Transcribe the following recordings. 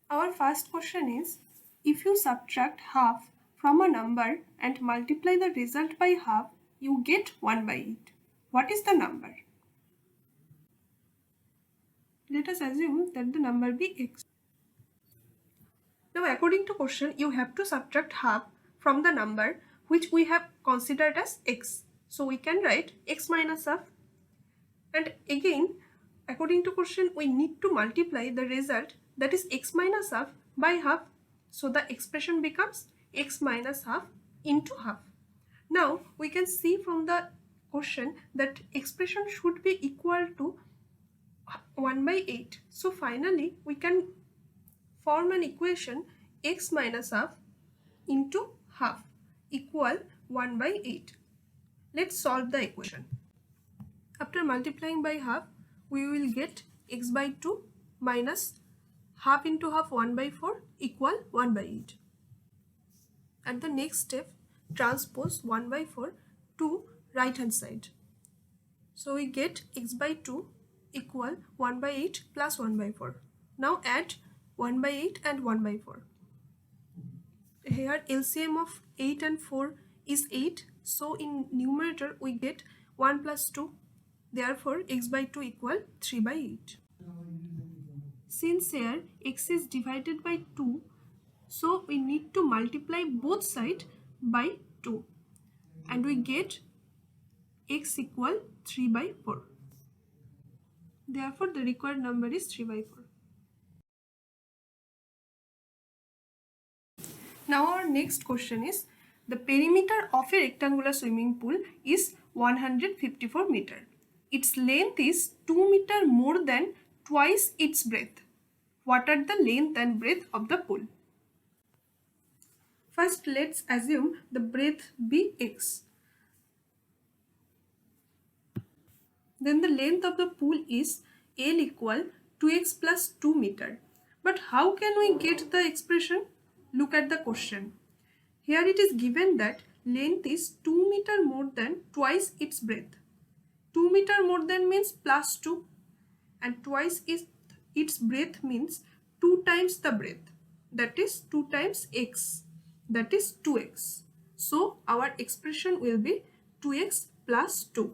Our first question is, if you subtract half from a number and multiply the result by half, you get 1 by 8. What is the number? Let us assume that the number be x. Now according to question, you have to subtract half from the number which we have considered as x. So we can write x minus half. And again, according to question, we need to multiply the result, that is x minus half, by half. So the expression becomes x minus half into half. Now we can see from the question that expression should be equal to 1 by 8. So finally we can form an equation x minus half into half equal 1 by 8. Let's solve the equation. After multiplying by half, we will get x by 2 minus half into half 1 by 4 equal 1 by 8. At the next step, transpose 1 by 4 to right hand side. So we get x by 2 equal 1 by 8 plus 1 by 4. Now add 1 by 8 and 1 by 4. Here LCM of 8 and 4 is 8. So in numerator we get 1 plus 2. Therefore x by 2 equal 3 by 8. Since here x is divided by 2, so we need to multiply both sides by 2. And we get x equal 3 by 4. Therefore the required number is 3 by 4. Now our next question is, the perimeter of a rectangular swimming pool is 154 meter. Its length is 2 meter more than twice its breadth. What are the length and breadth of the pool? First, let's assume the breadth be x. Then the length of the pool is L equal 2x plus 2 meter. But how can we get the expression? Look at the question. Here it is given that length is 2 meter more than twice its breadth. 2 meter more than means plus 2, and twice is its breadth means 2 times the breadth, that is 2 times x, that is 2x. So our expression will be 2x plus 2.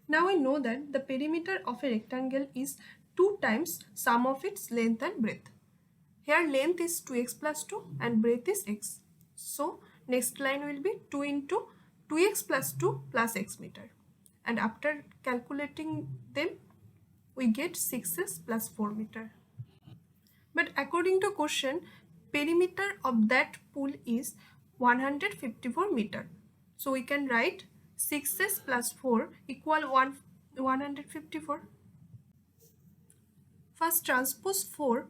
Now we know that the perimeter of a rectangle is 2 times sum of its length and breadth. Here length is 2x plus 2 and breadth is x. So next line will be 2 into 2x plus 2 plus x meter. And after calculating them, we get 6x plus 4 meter. But according to question, perimeter of that pool is 154 meter. So we can write 6x plus 4 equal 154. First transpose 4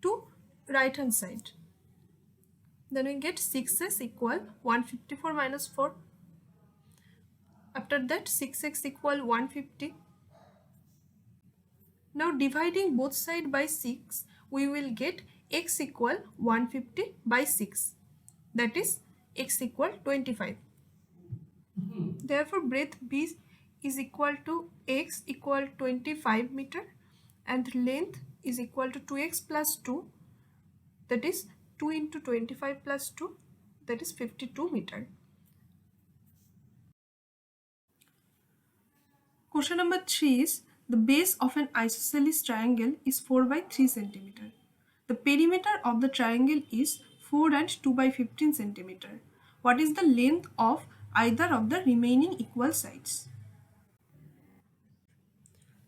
to right hand side. Then we get 6x equal 154 minus 4. After that 6x equal 150. Now dividing both sides by 6, we will get x equal 150 by 6. That is x equal 25. Therefore breadth B is equal to x equal 25 meter and length is equal to 2x plus 2, that is 2 into 25 plus 2, that is 52 meter. Question number 3 is, the base of an isosceles triangle is 4 by 3 cm. The perimeter of the triangle is 4 and 2 by 15 cm. What is the length of either of the remaining equal sides?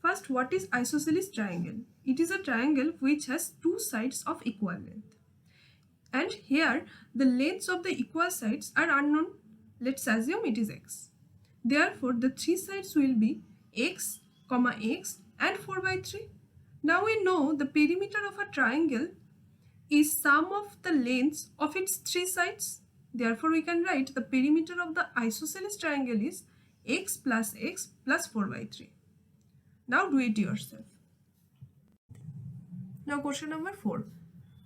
First, what is isosceles triangle? It is a triangle which has two sides of equal length. And here the lengths of the equal sides are unknown. Let's assume it is x. Therefore, the three sides will be x, x and 4 by 3. Now we know the perimeter of a triangle is sum of the lengths of its three sides. Therefore, we can write the perimeter of the isosceles triangle is x plus 4 by 3. Now do it yourself. Now question number 4.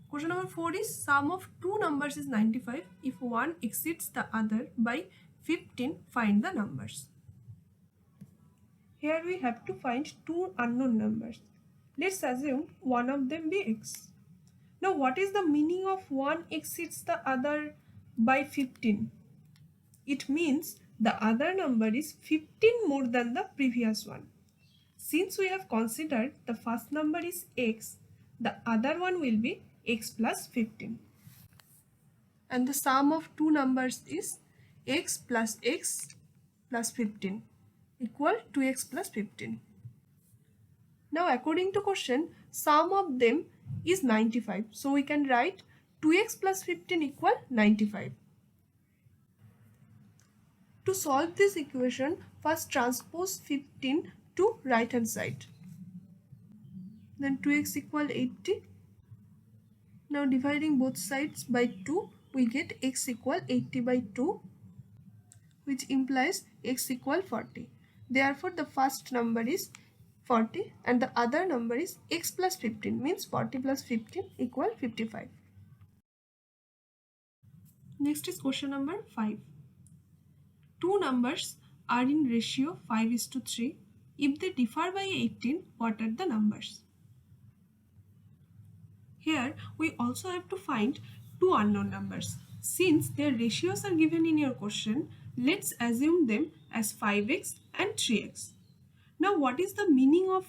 Question number 4 is, sum of two numbers is 95. If one exceeds the other by 15, find the numbers. Here we have to find two unknown numbers. Let's assume one of them be x. Now what is the meaning of one exceeds the other by 15? It means the other number is 15 more than the previous one. Since we have considered the first number is x, the other one will be x plus 15. And the sum of two numbers is x plus 15 equal to x plus 15. Now according to question, sum of them is 95. So we can write 2x plus 15 equal 95. To solve this equation, first transpose 15 to right hand side. Then 2x equal 80. Now dividing both sides by 2, we get x equal 80 by 2, which implies x equal 40. Therefore the first number is 40 and the other number is x plus 15, means 40 plus 15 equal 55. Next is question number 5. Two numbers are in ratio 5:3. If they differ by 18, what are the numbers? Here we also have to find two unknown numbers. Since their ratios are given in your question, let's assume them as 5x and 3x. Now what is the meaning of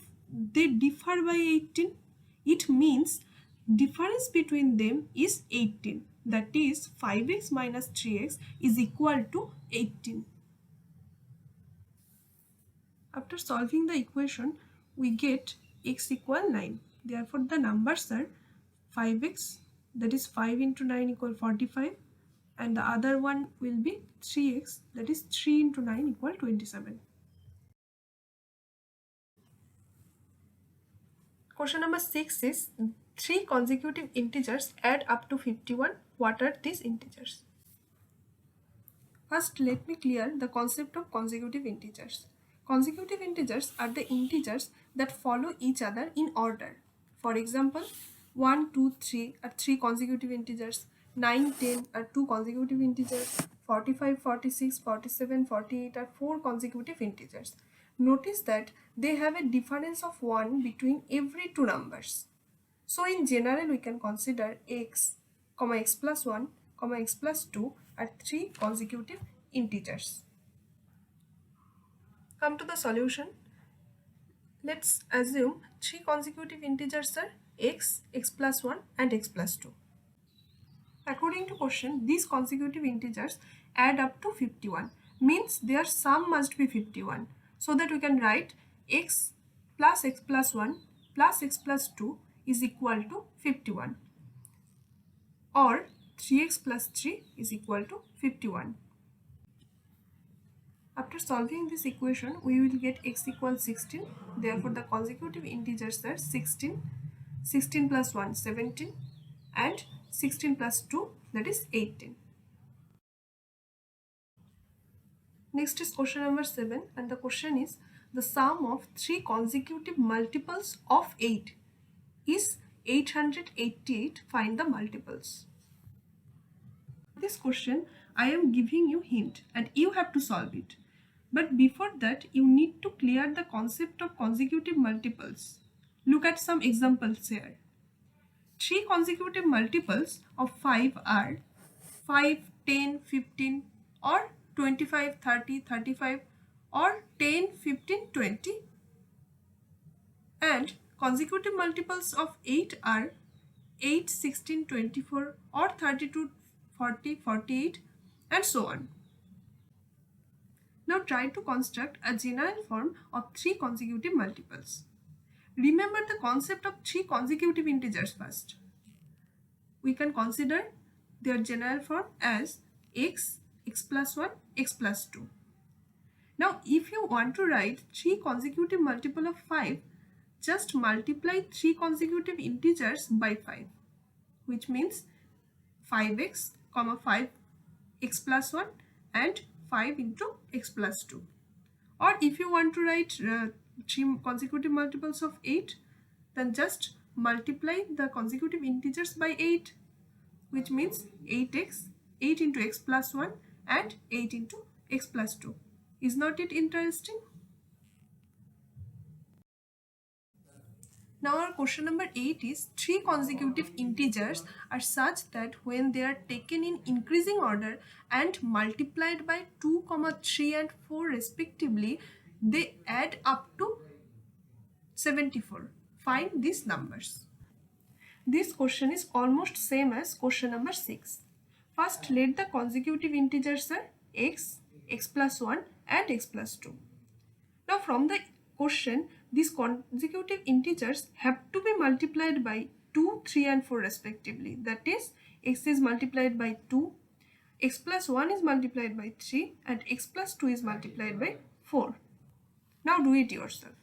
they differ by 18? It means difference between them is 18. That is 5x minus 3x is equal to 18. After solving the equation, we get x equal 9. Therefore the numbers are 5x, that is 5 into 9 equal 45, and the other one will be 3x, that is 3 into 9 equal 27. Question number 6 is 3 consecutive integers add up to 51. What are these integers? First, let me clear the concept of consecutive integers. Consecutive integers are the integers that follow each other in order. For example, 1, 2, 3 are 3 consecutive integers, 9, 10 are 2 consecutive integers, 45, 46, 47, 48 are 4 consecutive integers. Notice that they have a difference of 1 between every two numbers. So in general, we can consider x, x plus 1, x plus 2 are 3 consecutive integers. Come to the solution. Let's assume 3 consecutive integers are x, x plus 1 and x plus 2. According to question, these consecutive integers add up to 51. Means their sum must be 51. So that we can write x plus 1 plus x plus 2 is equal to 51. Or 3x plus 3 is equal to 51. After solving this equation, we will get x equals 16. Therefore, the consecutive integers are 16, 16 plus 1, 17, and 16 plus 2, that is 18. Next is question number 7, and the question is the sum of 3 consecutive multiples of 8 is 888. Find the multiples. This question I am giving you hint and you have to solve it. But before that, you need to clear the concept of consecutive multiples. Look at some examples here. 3 consecutive multiples of 5 are 5, 10, 15 or 25, 30, 35 or 10, 15, 20. And consecutive multiples of 8 are 8, 16, 24 or 32, 40, 48 and so on. Now try to construct a general form of 3 consecutive multiples. Remember the concept of 3 consecutive integers first. We can consider their general form as x, x plus 1, x plus 2. Now if you want to write 3 consecutive multiple of 5, just multiply 3 consecutive integers by 5, which means 5x, 5x plus 1 and 5 into x plus 2. Or if you want to write 3 consecutive multiples of 8, then just multiply the consecutive integers by 8, which means 8x, 8 into x plus 1 and 8 into x plus 2. Is not it interesting? Now our question number 8 is three consecutive integers are such that when they are taken in increasing order and multiplied by 2, 3 and 4 respectively, they add up to 74. Find these numbers. This question is almost same as question number 6. First, let the consecutive integers are x, x plus 1 and x plus 2. Now from the question, these consecutive integers have to be multiplied by 2, 3 and 4 respectively. That is, x is multiplied by 2, x plus 1 is multiplied by 3 and x plus 2 is multiplied by 4. Now do it yourself.